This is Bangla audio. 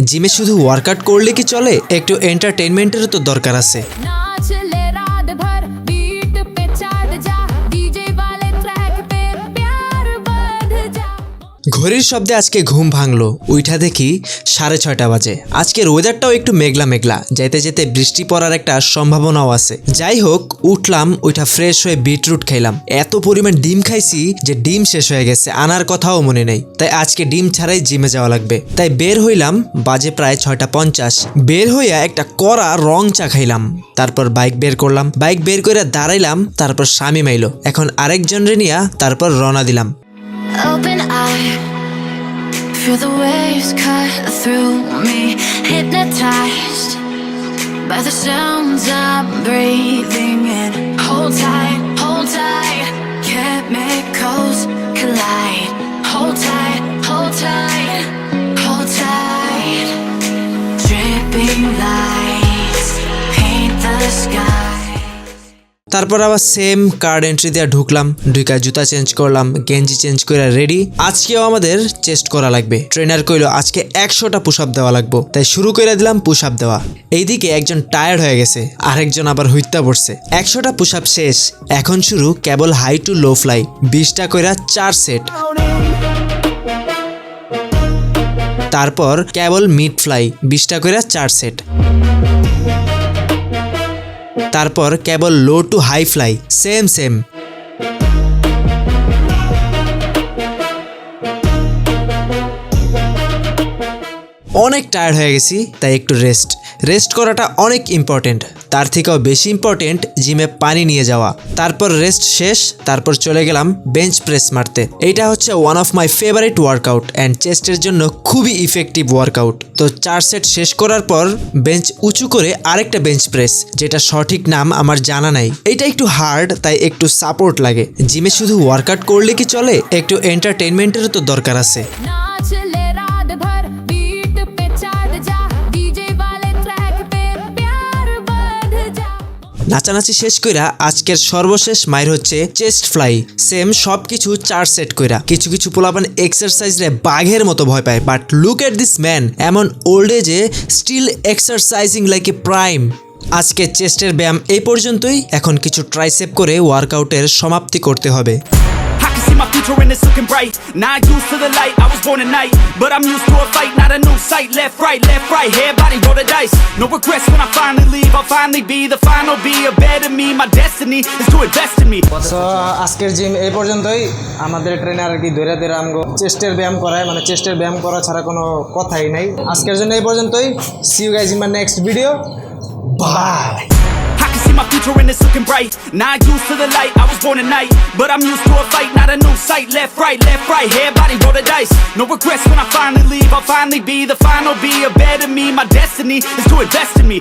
জিমে শুধু ওয়ার্কআউট করলে কি চলে? একটু এন্টারটেইনমেন্টেরও তো দরকার আছে। ঘড়ির শব্দে আজকে ঘুম ভাঙলো, উইঠা দেখি 6:30 বাজে। আজকের ওয়েদারটাও একটু মেঘলা মেঘলা, যেতে যেতে বৃষ্টি পড়ার একটা সম্ভাবনাও আছে। যাই হোক, উঠলাম, উইঠা ফ্রেশ হয়ে বিটরুট খাইলাম। এত পরিমাণ ডিম খাইছি যে ডিম শেষ হয়ে গেছে, আনার কথাও মনে নেই। তাই আজকে ডিম ছাড়াই জিমে যাওয়া লাগবে। তাই বের হইলাম, বাজে প্রায় 6:50। বের হইয়া একটা কড়া রং চা খাইলাম। তারপর বাইক বের করলাম, বাইক বের করে দাঁড়াইলাম, তারপর স্বামী মাইলো। এখন আরেকজন রে নিয়া তারপর রওনা দিলাম। Open eye, feel the waves cut through me, hypnotized by the sounds I'm breathing in. Hold tight, chemicals collide. Hold tight, hold tight, hold tight. Dripping lights paint the sky. তারপর আবার সেম কার্ড এন্ট্রি দিয়ে ঢুকলাম, ঢুকা জুতা চেঞ্জ করলাম, গেঞ্জি চেঞ্জ করে রেডি। আজকেও আমাদের চেস্ট করা লাগবে। ট্রেনার কইলো আজকে 100টা পুশ আপ দেওয়া লাগবে, তাই শুরু করে দিলাম পুশ আপ দেওয়া। এইদিকে একজন টায়ার্ড হয়ে গেছে, আরেকজন আবার হুইত্তা পড়ছে। 100টা পুশ আপ শেষ, এখন শুরু কেবল হাই টু লো ফ্লাই, 20টা কইরা 4 সেট। তারপর কেবল মিড ফ্লাই, 20টা কইরা 4 সেট। তারপর cable low to high fly, same. অনেক টায়ার্ড হয়ে গেছি, তাই একটু রেস্ট করাটা অনেক ইম্পর্টেন্ট। তার থেকেও বেশি ইম্পর্টেন্ট জিমে পানি নিয়ে যাওয়া। তারপর রেস্ট শেষ, তারপর চলে গেলাম বেঞ্চ প্রেস মারতে। এইটা হচ্ছে one of my favourite workout and চেস্টের জন্য খুবই ইফেক্টিভ ওয়ার্কআউট। তো 4 সেট শেষ করার পর বেঞ্চ উঁচু করে আরেকটা বেঞ্চ প্রেস, যেটা সঠিক নাম আমার জানা নাই। এইটা একটু হার্ড, তাই একটু সাপোর্ট লাগে। জিমে শুধু ওয়ার্কআউট করলে কি চলে? একটু এন্টারটেইনমেন্টেরও তো দরকার আছে। নাচানাচি শেষ কইরা আজকের সর্বশেষ মাইর হচ্ছে চেস্ট ফ্লাই। সেম সবকিছু 4 সেট কইরা। কিছু পোলাপান এক্সারসাইজ রে বাঘের মতো ভয় পায়, but look at this man, এমন ওল্ড এজে still exercising like a prime. আজকে চেস্টের ব্যায়াম এই পর্যন্তই। এখন কিছু ট্রাইসেপ করে ওয়ার্কআউটের সমাপ্তি করতে হবে। See my future and it's looking bright. Not used to the light, I was born at night, but I'm used to a fight, not a new sight. Left, right, head, body, roll the dice. No regrets when I finally leave, I'll finally be the final, be a better me. My destiny is to invest in me. So আজকের জিম এই পর্যন্তই। আমাদের ট্রেনার আর কি ধরে আমগো চেস্টের ব্যায়াম করায়, মানে চেস্টের ব্যায়াম করা ছাড়া কোনো কথাই নাই। আজকের জন্য এই পর্যন্তই। See you guys in my next video. Bye. See my future and it's looking bright. Not used to the light, I was born at night, but I'm used to a fight, not a new sight. Left, right, head, body, roll the dice. No regrets when I finally leave, I'll finally be the final, be a better me. My destiny is to invest in me.